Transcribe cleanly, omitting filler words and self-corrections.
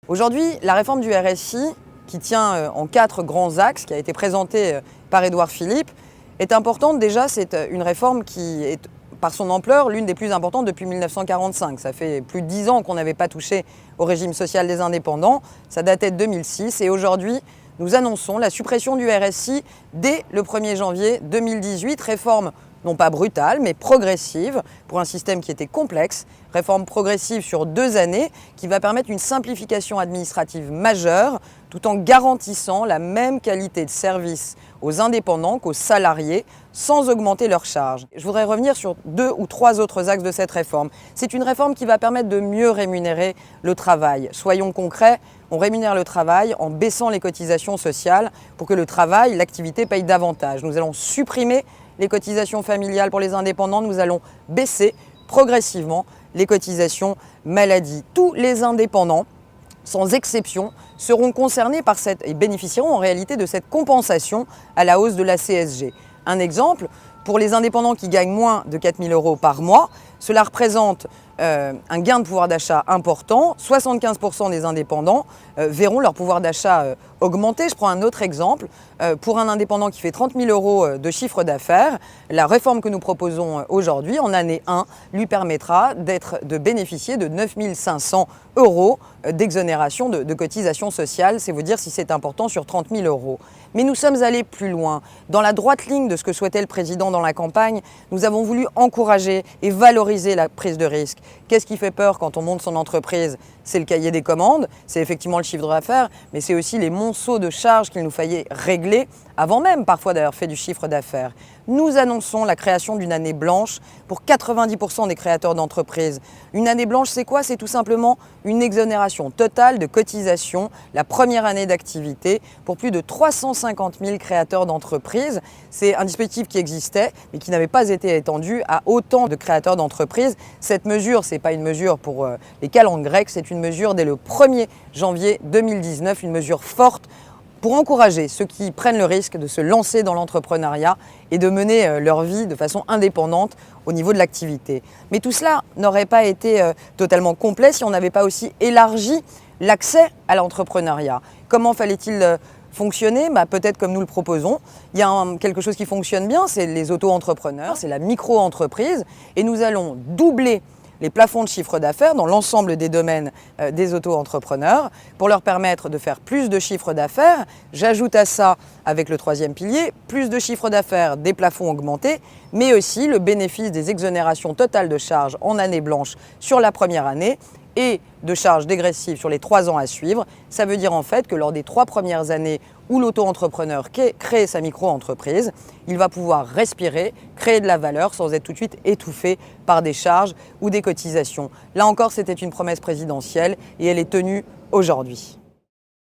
Aujourd'hui, la réforme du RSI, qui tient en 4 grands axes, qui a été présentée par Édouard Philippe, est importante. Déjà, c'est une réforme qui est, par son ampleur, l'une des plus importantes depuis 1945. Ça fait plus de 10 ans qu'on n'avait pas touché au régime social des indépendants. Ça datait de 2006 et aujourd'hui, nous annonçons la suppression du RSI dès le 1er janvier 2018. Réforme non pas brutale, mais progressive, pour un système qui était complexe. Réforme progressive sur 2 années, qui va permettre une simplification administrative majeure, tout en garantissant la même qualité de service aux indépendants qu'aux salariés, sans augmenter leurs charges. Je voudrais revenir sur 2 ou 3 autres axes de cette réforme. C'est une réforme qui va permettre de mieux rémunérer le travail. Soyons concrets, on rémunère le travail en baissant les cotisations sociales pour que le travail, l'activité paye davantage. Nous allons supprimer les cotisations familiales pour les indépendants, nous allons baisser progressivement les cotisations maladie. Tous les indépendants, sans exception, seront concernés par et bénéficieront en réalité de cette compensation à la hausse de la CSG. Un exemple, pour les indépendants qui gagnent moins de 4 000 € par mois, cela représente un gain de pouvoir d'achat important. 75% des indépendants verront leur pouvoir d'achat augmenter. Je prends un autre exemple. Pour un indépendant qui fait 30 000 € de chiffre d'affaires, la réforme que nous proposons aujourd'hui, en année 1, lui permettra de bénéficier de 9 500 € d'exonération de cotisations sociales. C'est vous dire si c'est important sur 30 000 €. Mais nous sommes allés plus loin. Dans la droite ligne de ce que souhaitait le président dans la campagne, nous avons voulu encourager et valoriser la prise de risque. Qu'est-ce qui fait peur quand on monte son entreprise? C'est le cahier des commandes, c'est effectivement le chiffre d'affaires, mais c'est aussi les monceaux de charges qu'il nous fallait régler avant même parfois d'avoir fait du chiffre d'affaires. Nous annonçons la création d'une année blanche pour 90% des créateurs d'entreprises. Une année blanche, c'est quoi? C'est tout simplement une exonération totale de cotisation la première année d'activité pour plus de 350 000 créateurs d'entreprises. C'est un dispositif qui existait mais qui n'avait pas été étendu à autant de créateurs d'entreprises. Cette mesure, ce n'est pas une mesure pour les calendes grecques, c'est une mesure dès le 1er janvier 2019, une mesure forte pour encourager ceux qui prennent le risque de se lancer dans l'entrepreneuriat et de mener leur vie de façon indépendante au niveau de l'activité. Mais tout cela n'aurait pas été totalement complet si on n'avait pas aussi élargi l'accès à l'entrepreneuriat. Comment fallait-il fonctionner? Peut-être comme nous le proposons. Il y a quelque chose qui fonctionne bien, c'est les auto-entrepreneurs, c'est la micro-entreprise, et nous allons doubler les plafonds de chiffre d'affaires dans l'ensemble des domaines des auto-entrepreneurs pour leur permettre de faire plus de chiffre d'affaires. J'ajoute à ça, avec le 3e pilier, plus de chiffre d'affaires, des plafonds augmentés, mais aussi le bénéfice des exonérations totales de charges en année blanche sur la première année et de charges dégressives sur les 3 ans à suivre. Ça veut dire en fait que lors des 3 premières années où l'auto-entrepreneur crée sa micro-entreprise, il va pouvoir respirer, créer de la valeur sans être tout de suite étouffé par des charges ou des cotisations. Là encore, c'était une promesse présidentielle et elle est tenue aujourd'hui.